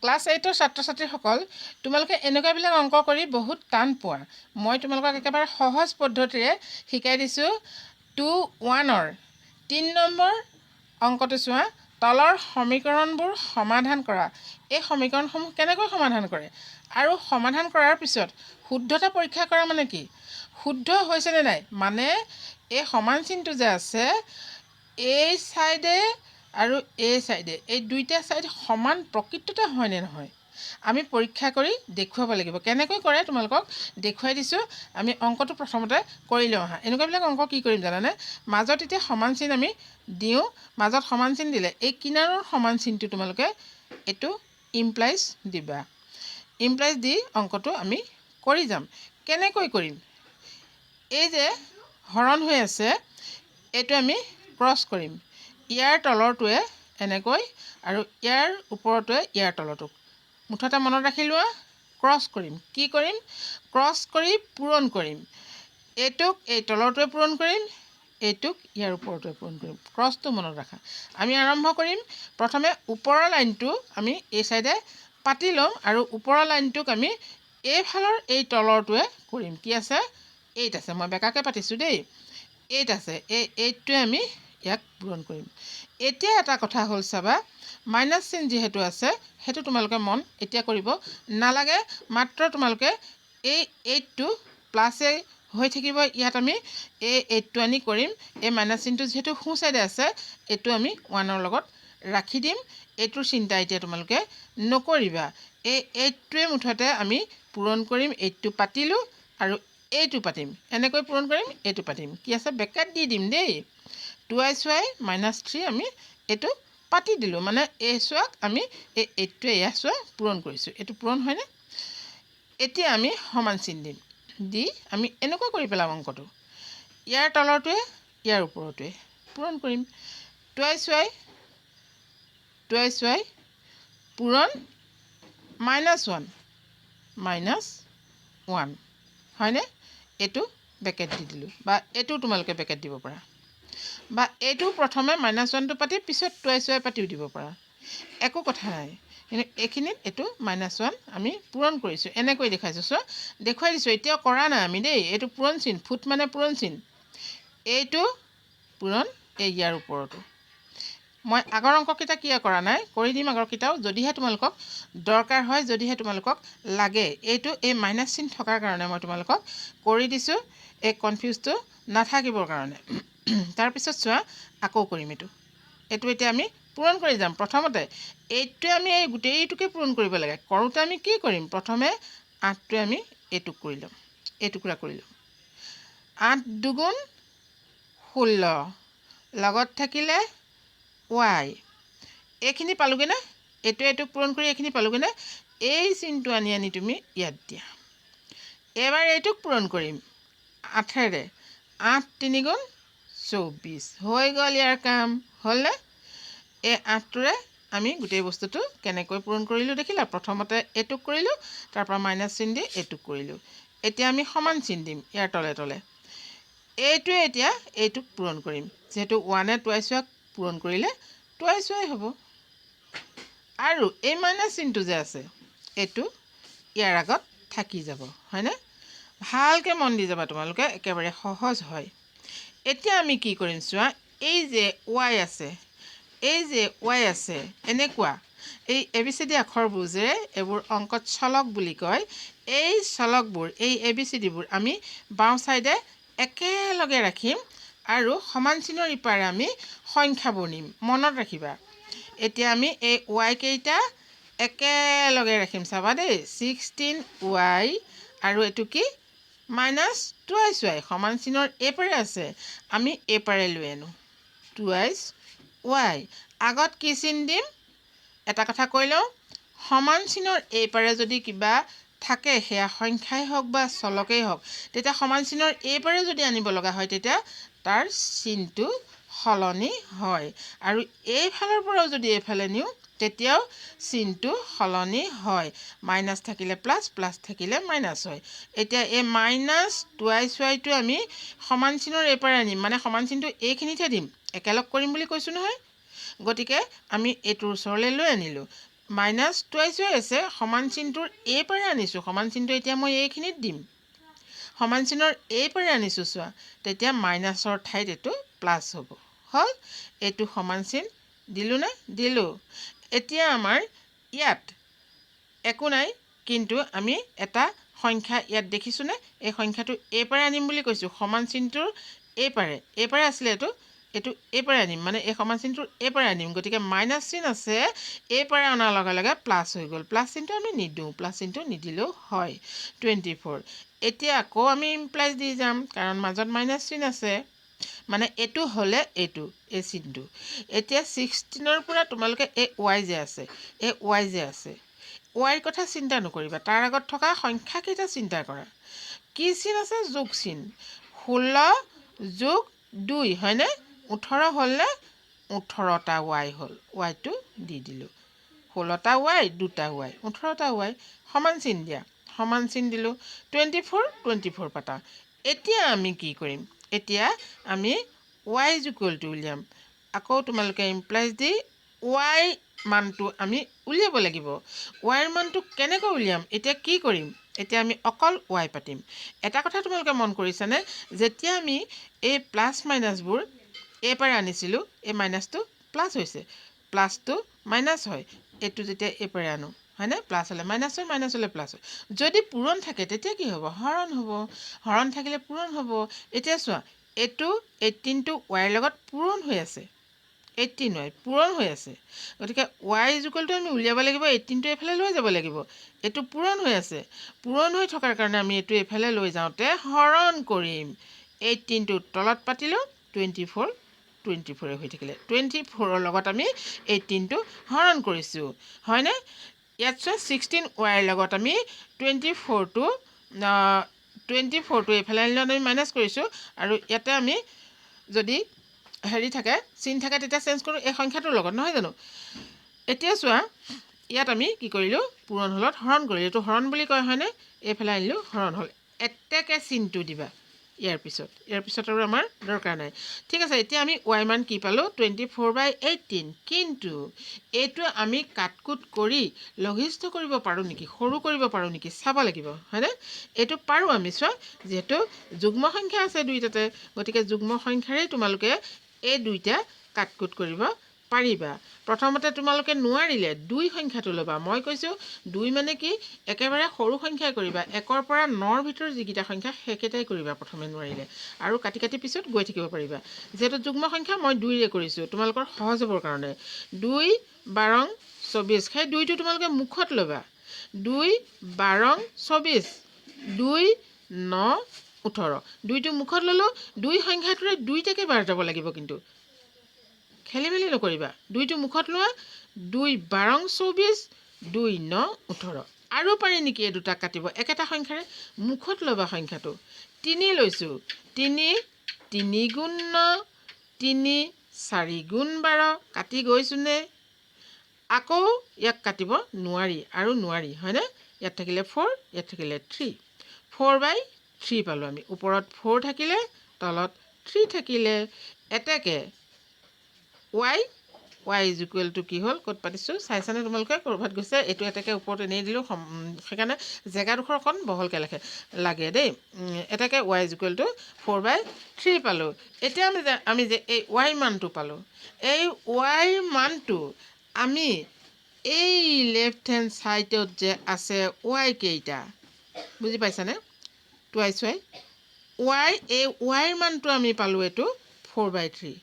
Class 8ৰ ছাত্ৰ ছাত্ৰীসকল তোমালোকে এনেকুৱাবিলাক অংক কৰি বহুত টান পোৱা মই তোমালোকক একেবাৰে সহজ পদ্ধতিৰে শিকাই দিছোঁ 2-1ৰ 3 নম্বৰ অংকটো চোৱা তলৰ সমীকৰণবোৰ সমাধান কৰা এই সমীকৰণসমূহ কেনেকৈ সমাধান কৰে আৰু সমাধান কৰাৰ পিছত শুদ্ধতা পৰীক্ষা কৰা মানে কি শুদ্ধ হৈছে নে নাই মানে এই সমান চিনটো যে আছে এই সাইডে আৰু এই সাইডে এই দুইটা সাইড সমান প্ৰকৃততে হয় নে নহয় আমি পৰীক্ষা কৰি দেখুৱাব লাগিব কেনেকৈ কৰে তোমালোকক দেখুৱাই দিছোঁ আমি অংকটো প্ৰথমতে কৰি লওঁ হা এনেকুৱাবিলাক অংক কি কৰিম জানানে মাজত এতিয়া সমান চিন আমি দিওঁ মাজত সমান চিন দিলে এই কিনাৰৰ সমান চিনটো তোমালোকে এটো ইমপ্লাইজ দিবা ইমপ্লাইজ দি অংকটো আমি কৰি যাম কেনেকৈ কৰিম এই যে হৰণ হৈ আছে এটো আমি ক্ৰস কৰিম ইয়াৰ তলৰটোৱে এনেকৈ আৰু ইয়াৰ ওপৰটোৱে ইয়াৰ তলৰটোক মুঠতে মনত ৰাখি লোৱা ক্ৰস কৰিম কি কৰিম ক্ৰস কৰি পূৰণ কৰিম এটোক এই তলৰটোৱে পূৰণ কৰিম এটোক ইয়াৰ ওপৰটোৱে পূৰণ কৰিম ক্ৰসটো মনত ৰাখা আমি আৰম্ভ কৰিম প্ৰথমে ওপৰৰ লাইনটো আমি এই সাইডে পাতি লম আৰু ওপৰৰ লাইনটোক আমি এই ফালৰ এই তলৰটোৱে কৰিম কি আছে এইট আছে মই বেকাকে পাতিছো দেই এইট আছে এই এইটটোৱে আমি ইয়াক পূৰণ কৰিম এতিয়া এটা কথা হ'ল চাবা মাইনাস চিন যেহেতু আছে হেতু তোমালোকে মন এতিয়া কৰিব নালাগে মাত্ৰ তোমালোকে এই 8 টো প্লাস এ হৈ থাকিব ইয়াত আমি এই 8 টো আনি কৰিম এই মাইনাস চিনটো যেহেতু হু সাইডে আছে এটো আমি 1 ৰ লগত ৰাখি দিম এটোৰ চিন্তা এতিয়া তোমালোকে নকৰিবা এই 8 টোৱে মুঠতে আমি পূৰণ কৰিম 8 টো পাতিলো আৰু এইটো পাতিম এনেকৈ পূৰণ কৰিম এইটো পাতিম কি আছে বেকাত দি দিম দেই 2y - 3 আমি এটো পাতি দিলো মানে এই সোয়াক আমি এই 8 টোৱে ইয়া সোয়া পূৰণ কৰিছো এটো পূৰণ হয়নে এতিয়া আমি সমান চিন দিম দি আমি এনেকৈ কৰি পেলাম অংকটো ইয়াৰ তলৰটোৱে ইয়াৰ ওপৰটোৱে পূৰণ কৰিম 2y পূৰণ -1 হয়নে এটো ব্ৰেকেট দি দিলো বা এটো তোমালোকে ব্ৰেকেট দিব পাৰা বা এটো প্ৰথমে -1 টো পাতি পিছত 2y পাতিও দিব পাৰা একো কথা নাই কিন্তু এখিনিত এটো -1 আমি পূৰণ কৰিছো এনেকৈ দেখাইছো সো দেখুৱাই দিছো এতিয়া কৰা নাই আমি দেই এটো পূৰণ চিন ফুট মানে পূৰণ চিন এইটো পূৰণ এই ইয়াৰ ওপৰটো মই আগৰ অংককিটা কিয়া কৰা নাই কৰি দিম আগৰ কিটাও যদিহে তোমালোকক দৰকাৰ হয় যদিহে তোমালোকক লাগে এইটো এই মাইনাস চিন থকাৰ কাৰণে মই তোমালোকক কৰি দিছো এই কনফিউজটো নাথাকিবৰ কাৰণে তাৰ পিছত চোৱা আকৌ কৰিম এটো এতিয়া আমি পূৰণ কৰি যাম প্ৰথমতে এইটো আমি এই গুটেইটোকে পূৰণ কৰিব লাগে কৰোতে আমি কি কৰিম প্ৰথমে 8 টো আমি এটুক কৰি লম এটুকুৰা কৰি লম 8 দুগুণ 16 লগত থাকিলে y এখিনি পালুগে না এটো পূৰণ কৰি এখিনি পালুগে না এই চিনটো আনি তুমি ইয়াত দিয়া এবাৰ এটুক পূৰণ কৰিম 8 ৰে 8 3 গুণ 24 হৈ গল ইয়াৰ কাম হলনে এই 8 টোৰে আমি গুটেই বস্তুটো কেনেকৈ পূৰণ কৰিলো দেখিলা প্ৰথমতে এটুক কৰিলো তাৰ পৰা মাইনাস চিন দি এটুক কৰিলো এতিয়া আমি সমান চিন দিম ইয়াৰ তলে তলে এইটো এতিয়া এইটুক পূৰণ কৰিম যেহেতু 1 এ 2y পূৰণ কৰিলে 2y হ'ব আৰু এই মাইনাস চিনটো যে আছে এটো ইয়াৰ আগত থাকি যাব হয়নে ভালকে মন দি যাবা তোমালোকে একেবাৰে সহজ হয় এতিয়া আমি কি কৰিম চোৱা এই যে y আছে এনেকুৱা এই এবিসিডি আখৰবোৰ যে এবোৰ অংকত ছলক বুলি কয় এই ছলকবোৰ এই এবিসিডিবোৰ আমি বাও সাইডে একেলগে ৰাখিম আৰু সমান চিনৰ ইপাৰে আমি সংখ্যাবোৰ নিম মনত ৰাখিবা এতিয়া আমি এই y কেইটা একেলগে ৰাখিম চাবা দেই 16y আৰু এটো কি -2y সমান চিনৰ এপাৰে আছে আমি এপাৰে লৈ আনো 2y আগত কি চিন দিম এটা কথা কৈ লও সমান চিনৰ এপাৰে যদি কিবা থাকে হেয়া সংখ্যাই হওক বা চলকেই হওক তেতিয়া সমান চিনৰ এপাৰে যদি আনিব লগা হয় তেতিয়া তাৰ চিনটো হলনি হয় আৰু এই ফালৰ পৰাও যদি এফালে নিও তেতিয়াও চিনটো হলনি হয় মাইনাস থাকিলে প্লাস প্লাস থাকিলে মাইনাস হয় এতিয়া এই -2y টো আমি সমান চিনৰ এপাৰে আনিম মানে সমান চিনটো এইখিনিতে দিম একেলগ কৰিম বুলি কৈছো নহয় গতিকে আমি এটোৰ ওচৰলৈ লৈ আনিলো মাইনাছ টুৱাইছ হৈ আছে সমান চিনটোৰ এই পাৰে আনিছোঁ সমান চিনটো এতিয়া মই এইখিনিত দিম সমান চিনৰ এই পাৰে আনিছোঁ চোৱা তেতিয়া মাইনাছৰ ঠাইত এইটো প্লাছ হ'ব হ'ল এইটো সমান চিন দিলোঁ নে দিলোঁ এতিয়া আমাৰ ইয়াত একো নাই কিন্তু আমি এটা সংখ্যা ইয়াত দেখিছোঁনে এই সংখ্যাটো এই পাৰে আনিম বুলি কৈছোঁ সমান চিনটোৰ এই পাৰে আছিলে এইটো এই পাৰে আনিম মানে এই সমান চিনটোৰ এই পাৰে আনিম গতিকে মাইনাছ চিন আছে এই পাৰে অনাৰ লগে লগে প্লাছ হৈ গ'ল প্লাছ চিনটো আমি নিদিওঁ প্লাছ চিনটো নিদিলেও হয় 24 এতিয়া আকৌ আমি ইমপ্লাইজ দি যাম কাৰণ মাজত মাইনাছ চিন আছে মানে এইটো হ'লে এইটো এই চিনটো এতিয়া 16ৰ পৰা তোমালোকে এই ৱাই যে আছে ৱাইৰ কথা চিন্তা নকৰিবা তাৰ আগত থকা সংখ্যাকেইটা চিন্তা কৰা কি চিন আছে যোগ চিন 16 যোগ 2 হয়নে 18 হ'লনে 18টা ৱাই হ'ল ৱাইটো দি দিলোঁ 16টা ৱাই 2টা ৱাই 18টা ৱাই সমান চিন দিয়া সমান চিন দিলোঁ 24 পাতা এতিয়া আমি কি কৰিম এতিয়া আমি ৱাই ইকুৱেলটো উলিয়াম আকৌ তোমালোকে ইমপ্লাইজ দি ৱাই মানটো আমি উলিয়াব লাগিব ৱাইৰ মানটো কেনেকৈ উলিয়াম এতিয়া কি কৰিম এতিয়া আমি অকল ৱাই পাতিম এটা কথা তোমালোকে মন কৰিছানে যেতিয়া আমি এই প্লাছ মাইনাছবোৰ এই পাৰে আনিছিলোঁ এই মাইনাছটো প্লাছ হৈছে প্লাছটো মাইনাছ হয় এইটো যেতিয়া এই পাৰে আনো হয়নে প্লাছ হ'লে মাইনাছ হয় মাইনাছ হ'লে প্লাছ হয় যদি পূৰণ থাকে তেতিয়া কি হ'ব হৰণ থাকিলে পূৰণ হ'ব এতিয়া চোৱা এইটো 18টো ৱাইৰ লগত পূৰণ হৈ আছে 18 ৱাই পূৰণ হৈ আছে গতিকে ৱাই ইকুৱেলটো আমি উলিয়াব লাগিব 18টো এইফালে লৈ যাব লাগিব এইটো পূৰণ হৈ আছে পূৰণ হৈ থকাৰ কাৰণে আমি এইটো এইফালে লৈ যাওঁতে হৰণ কৰিম 18টো তলত পাতিলোঁ 24 হৈ থাকিলে 24ৰ লগত আমি 18টো হৰণ কৰিছোঁ হয়নে ইয়াত চোৱা 16 ৱাইৰ লগত আমি 24টো এইফালে আনিলে আমি মাইনাছ কৰিছোঁ আৰু ইয়াতে আমি যদি হেৰি থাকে চিন থাকে তেতিয়া চেঞ্জ কৰোঁ এই সংখ্যাটোৰ লগত নহয় জানো এতিয়া চোৱা ইয়াত আমি কি কৰিলোঁ পূৰণ হ'লত হৰণ কৰিলোঁ এইটো হৰণ বুলি কয় হয়নে এইফালে আনিলোঁ হৰণ হ'ল এতেকে চিনটো দিবা ইয়াৰ পিছত আৰু আমাৰ দৰকাৰ নাই ঠিক আছে এতিয়া আমি ৱাই মান কি পালোঁ 24/18 কিন্তু এইটো আমি কাটকুট কৰি লঘিষ্ঠ কৰিব পাৰোঁ নেকি সৰু কৰিব পাৰোঁ নেকি চাব লাগিব হয়নে এইটো পাৰোঁ আমি চোৱা যিহেতু যুগ্ম সংখ্যা আছে দুইটাতে গতিকে যুগ্ম সংখ্যাৰেই তোমালোকে এই দুইটা কাটকুট কৰিব পাৰিবা প্ৰথমতে তোমালোকে নোৱাৰিলে 2 সংখ্যাটো ল'বা মই কৈছোঁ 2 মানে কি একেবাৰে সৰু সংখ্যাই কৰিবা 1ৰ পৰা 9ৰ ভিতৰত যিকেইটা সংখ্যা সেইকেইটাই কৰিবা প্ৰথমে নোৱাৰিলে আৰু কাটি পিছত গৈ থাকিব পাৰিবা যিহেতু যুগ্ম সংখ্যা মই 2ৰে কৰিছোঁ তোমালোকৰ সহজ হ'বৰ কাৰণে 2 12 24 সেই 2টো তোমালোকে মুখত ল'বা 2 12 24 2 9 18 2টো মুখত ল'লোঁ 2 সংখ্যাটোৰে 2টাকে বাৰ যাব লাগিব কিন্তু খেলি মেলি নকৰিবা 2টো মুখত লোৱা 2 12 24 2 9 18 আৰু পাৰি নেকি এই দুটা কাটিব একেটা সংখ্যাৰে মুখত ল'বা সংখ্যাটো 3 লৈছোঁ 3 গুণ 9 3 4 গুণ 12 কাটি গৈছোনে আকৌ ইয়াক কাটিব নোৱাৰি হয়নে ইয়াত থাকিলে 4 ইয়াত থাকিলে 3 4/3 পালোঁ আমি ওপৰত 4 থাকিলে তলত 3 থাকিলে এতেকে ৱাই ইকুৱেলটো কি হ'ল ক'ত পাতিছোঁ চাইছানে তোমালোকে ক'ৰবাত গৈছে এইটো এটাকে ওপৰত এনেই দিলোঁ সেইকাৰণে জেগাডোখৰ অকণ বহলকৈ লাগে দেই এটাকে ৱাই ইকুৱেলটো 4/3 পালোঁ এতিয়া আমি যে এই ৱাই মানটো পালোঁ এই ৱাইৰ মানটো আমি এই লেফ্ট হেণ্ড ছাইডত যে আছে ৱাই কেইটা বুজি পাইছানে টুৱাইছ এই ৱাইৰ মানটো আমি পালোঁ এইটো 4/3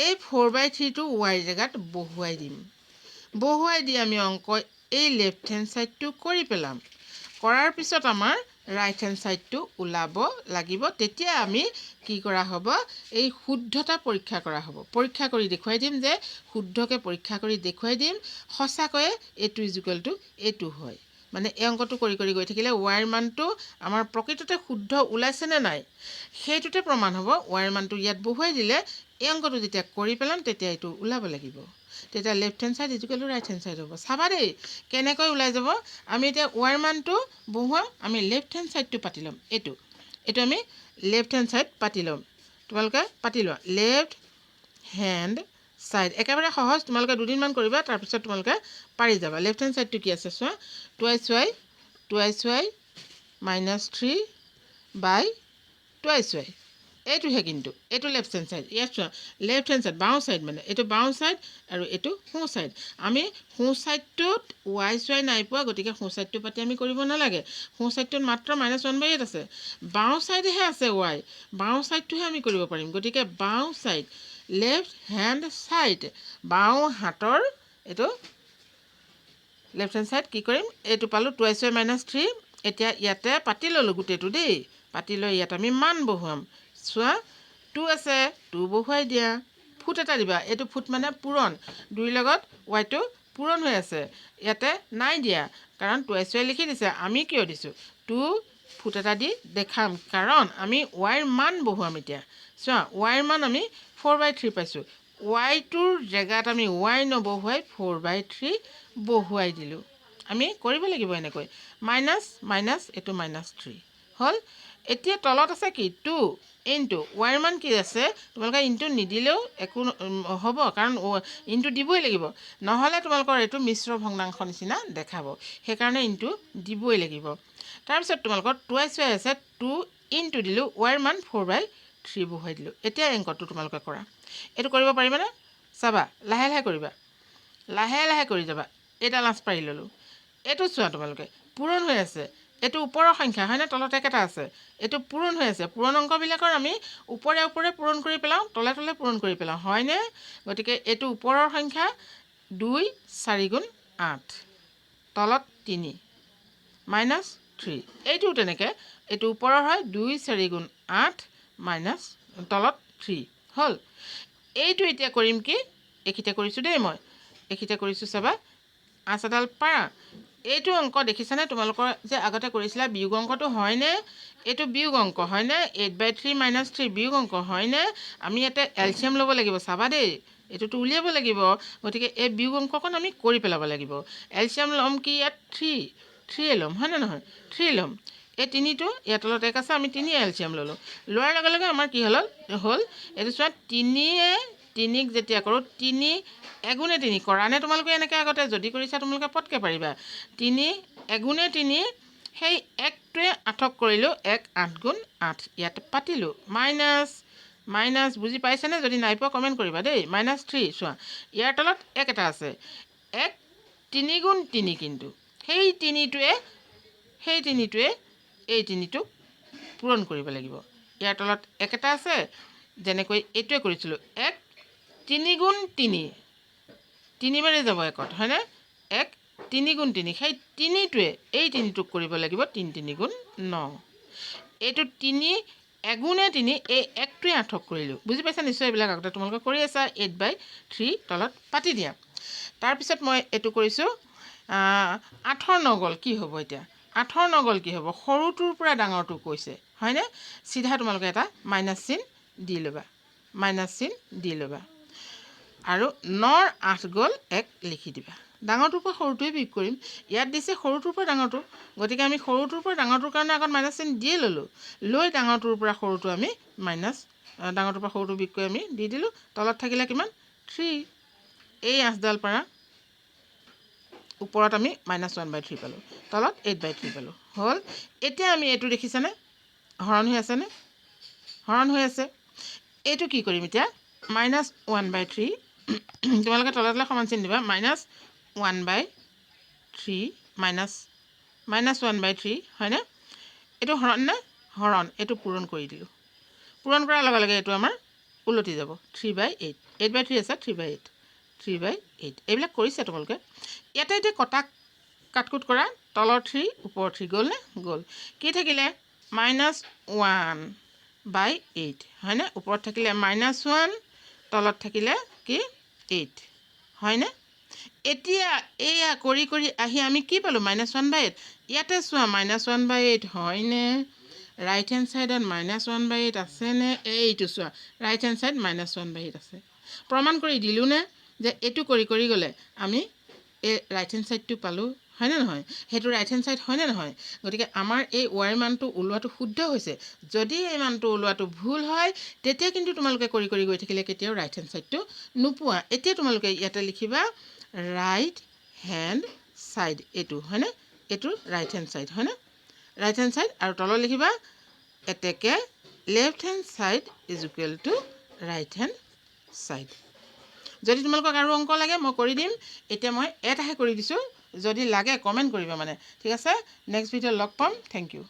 এই 4/3টো ৱাই জেগাত বহুৱাই দি আমি অংক এই লেফ্ট হেণ্ড ছাইডটো কৰি পেলাম কৰাৰ পিছত আমাৰ ৰাইট হেণ্ড ছাইডটো ওলাব লাগিব তেতিয়া আমি কি কৰা হ'ব এই শুদ্ধতা পৰীক্ষা কৰা হ'ব পৰীক্ষা কৰি দেখুৱাই দিম যে শুদ্ধকৈ পৰীক্ষা কৰি দেখুৱাই দিম সঁচাকৈয়ে এইটো ইকুৱেলটো এইটো হয় মানে এই অংকটো কৰি গৈ থাকিলে ৱাইৰ মানটো আমাৰ প্ৰকৃততে শুদ্ধ ওলাইছেনে নাই সেইটোতে প্ৰমাণ হ'ব ৱাইৰ মানটো ইয়াত বহুৱাই দিলে এই অংকটো যেতিয়া কৰি পেলাম তেতিয়া এইটো ওলাব লাগিব তেতিয়া left hand side equal to right hand side হ'ব চাবা দেই কেনেকৈ ওলাই যাব আমি এতিয়া ৱাইৰ মানটো বহুৱাম আমি লেফ্ট হেণ্ড ছাইডটো পাতি ল'ম এইটো আমি লেফ্ট হেণ্ড ছাইড পাতি ল'ম তোমালোকে পাতি লোৱা লেফ্ট হেণ্ড ছাইড একেবাৰে সহজ তোমালোকে দুদিনমান কৰিবা তাৰপিছত তোমালোকে পাৰি যাবা লেফ্ট হেণ্ড ছাইডটো কি আছে চোৱা টুৱাইছ ৱাই -3 বাই টুৱাইছ ৱাই এইটোহে কিন্তু এইটো লেফ্ট হেণ্ড ছাইড ইয়াত চোৱা লেফ্ট হেণ্ড ছাইড বাওঁ ছাইড মানে এইটো বাওঁ ছাইড আৰু এইটো সোঁ ছাইড আমি সোঁ ছাইডটোত ৱাই নাই পোৱা গতিকে সোঁ ছাইডটো পাতি আমি কৰিব নালাগে সোঁ ছাইডটোত মাত্ৰ -1/8 আছে বাওঁ ছাইডেহে আছে ৱাই বাওঁ ছাইডটোহে আমি কৰিব পাৰিম গতিকে বাওঁ ছাইড লেফ্ট হেণ্ড ছাইড বাওঁ হাতৰ এইটো লেফ্ট হেণ্ড ছাইড কি কৰিম এইটো পালোঁ টুৱাইছ ৱাই -3 এতিয়া ইয়াতে পাতি ল'লোঁ গোটেইটো দেই পাতি লৈ ইয়াত আমি মান বহুৱাম চোৱা 2 আছে 2 বহুৱাই দিয়া ফুট এটা দিবা এইটো ফুট মানে পূৰণ 2 লগত ৱাইটো পূৰণ হৈ আছে ইয়াতে নাই দিয়া কাৰণ টুৱাইছ ৱাই লিখি দিছে আমি কিয় দিছোঁ 2 ফুট এটা দি দেখাম কাৰণ আমি ৱাইৰ মান বহুৱাম এতিয়া চোৱা ৱাইৰ মান আমি 4/3 পাইছোঁ ৱাইটোৰ জেগাত আমি ৱাই নবহুৱাই 4/3 বহুৱাই দিলোঁ আমি কৰিব লাগিব এনেকৈ মাইনাছ মাইনাছ এইটো -3 হ'ল এতিয়া তলত আছে কি 2 ইনটু ৱাইৰ মান কি আছে তোমালোকে ইনটু নিদিলেও একো হ'ব কাৰণ ইনটু দিবই লাগিব নহ'লে তোমালোকৰ এইটো মিশ্ৰ ভগ্নাংশ নিচিনা দেখাব সেইকাৰণে ইনটু দিবই লাগিব তাৰপিছত তোমালোকৰ টুৱাইছ ৱাই আছে 2 ইনটু দিলোঁ ৱাইৰ মান 4/3 বহুৱাই দিলোঁ এতিয়া অংকটো তোমালোকে কৰা এইটো কৰিব পাৰিবানে চাবা লাহে লাহে কৰিবা লাহে লাহে কৰি যাবা এইডাল আঁচ পাৰি ল'লোঁ এইটো চোৱা তোমালোকে পূৰণ হৈ আছে এইটো ওপৰৰ সংখ্যা হয়নে তলত একেটা আছে এইটো পূৰণ হৈ আছে পূৰণ অংকবিলাকৰ আমি ওপৰে ওপৰে পূৰণ কৰি পেলাওঁ তলে তলে পূৰণ কৰি পেলাওঁ হয়নে গতিকে এইটো ওপৰৰ সংখ্যা 2 4 গুণ 8 তলত 3 -3 এইটো তেনেকৈ এইটো ওপৰৰ হয় 2 4 গুণ 8 মাইনাছ তলত 3 হ'ল এইটো এতিয়া কৰিম কি এইখিতে কৰিছোঁ দেই মই এইখিতে কৰিছোঁ চাবা আঁচ এডাল পাৰা এইটো অংক দেখিছানে তোমালোকৰ যে আগতে কৰিছিলা বিয়োগ অংকটো হয়নে এইটো বিয়োগ অংক হয়নে 8/3 -3 বিয়োগ অংক হয়নে আমি ইয়াতে এলচিয়াম ল'ব লাগিব চাবা দেই এইটোতো উলিয়াব লাগিব গতিকে এই বিয়োগ অংকখন আমি কৰি পেলাব লাগিব এলচিয়াম ল'ম কি ইয়াত 3 ল'ম হয়নে নহয় 3 ল'ম এই 3টো ইয়াত তলত 1 আছে আমি 3 এলচিয়াম ল'লোঁ লোৱাৰ লগে লগে আমাৰ কি হ'ল এইটো চোৱা 3য়ে 3ক যেতিয়া কৰোঁ 3 এগুণে 3 কৰা নে তোমালোকে এনেকৈ আগতে যদি কৰিছা তোমালোকে পটকৈ পাৰিবা 3 এগুণে 3 সেই 1টোৱে 8ক কৰিলোঁ 1 8 গুণ 8 ইয়াত পাতিলোঁ মাইনাছ বুজি পাইছেনে যদি নাই পোৱা কমেণ্ট কৰিবা দেই -3 চোৱা ইয়াৰ তলত 1 এটা আছে 1 3 গুণ 3 কিন্তু সেই 3টোৱে এই 3টোক পূৰণ কৰিব লাগিব ইয়াৰ তলত 1 এটা আছে যেনেকৈ এইটোৱে কৰিছিলোঁ 1 3 গুণ 3 বাৰে যাব 1ত হয়নে 1 3 গুণ 3 সেই 3টোৱে এই 3টোক কৰিব লাগিব 3 3 গুণ 9 এইটো 3 এগুণে 3 এই 1টোৱে 8ক কৰিলোঁ বুজি পাইছা নিশ্চয় এইবিলাক আগতে তোমালোকে কৰি আছা 8/3 তলত পাতি দিয়া তাৰপিছত মই এইটো কৰিছোঁ 8ৰ নগল কি হ'ব এতিয়া 8ৰ নগল কি হ'ব সৰুটোৰ পৰা ডাঙৰটো কৈছে হয়নে চিধা তোমালোকে এটা মাইনাছ চিন দি ল'বা আৰু 9ৰ 8 গ'ল 1 লিখি দিবা ডাঙৰটোৰ পৰা সৰুটোৱে বিয়োগ কৰিম ইয়াত দিছে সৰুটোৰ পৰা ডাঙৰটো গতিকে আমি সৰুটোৰ পৰা ডাঙৰটোৰ কাৰণে আগত মাইনাছ চিন দিয়ে ল'লোঁ লৈ ডাঙৰটোৰ পৰা সৰুটো আমি ডাঙৰটোৰ পৰা সৰুটো বিয়োগ কৰি আমি দি দিলোঁ তলত থাকিলে কিমান 3 এই 8ডাল পাৰা ওপৰত আমি -1/3 পালোঁ তলত 8/3 পালোঁ হ'ল এতিয়া আমি এইটো দেখিছানে হৰণ হৈ আছে এইটো কি কৰিম এতিয়া -1/3 তোমালোকে তলে তলে সমান চিন দিবা -1/3 -1/3 হয়নে এইটো হৰণ নে হৰণ এইটো পূৰণ কৰি দিলোঁ পূৰণ কৰাৰ লগে লগে এইটো আমাৰ উলটি যাব 3/8 8/3 আছে 3/8 এইবিলাক কৰিছে তোমালোকে ইয়াতে এতিয়া কাটকুট কৰা তলৰ 3 ওপৰৰ 3 গ'ল নে গ'ল কি থাকিলে -1/8 হয়নে ওপৰত থাকিলে -1 তলত থাকিলে কি 8 হয়নে এতিয়া এয়া কৰি কৰি আহি আমি কি পালোঁ -1/8 ইয়াতে চোৱা -1/8 হয়নে ৰাইট হেণ্ড ছাইডত -1/8 আছেনে এইটো চোৱা ৰাইট হেণ্ড ছাইড -1/8 আছে প্ৰমাণ কৰি দিলোঁ নে যে এইটো কৰি কৰি গ'লে আমি এই ৰাইট হেণ্ড ছাইডটো পালোঁ হয়নে নহয়? সেইটো ৰাইট হেণ্ড ছাইড হয়নে নহয়? গতিকে আমাৰ এই ৱাইৰ মানটো ওলোৱাটো শুদ্ধ হৈছে। যদি এই মানটো ওলোৱাটো ভুল হয় তেতিয়া কিন্তু তোমালোকে কৰি কৰি গৈ থাকিলে কেতিয়াও ৰাইট হেণ্ড ছাইডটো নোপোৱা। এতিয়া তোমালোকে ইয়াতে লিখিবা ৰাইট হেণ্ড ছাইড, এইটো হয়নে? এইটো ৰাইট হেণ্ড ছাইড হয়নে? Right hand side. আৰু তলত লিখিবা এতেকে left hand side is equal to right hand side. যদি তোমালোকক আৰু অংক লাগে মই কৰি দিম। এতিয়া মই এটাহে কৰি দিছোঁ, যদি লাগে কমেণ্ট কৰিবা মানে। ঠিক আছে, নেক্সট ভিডিঅ'ত লগ পাম। Thank U.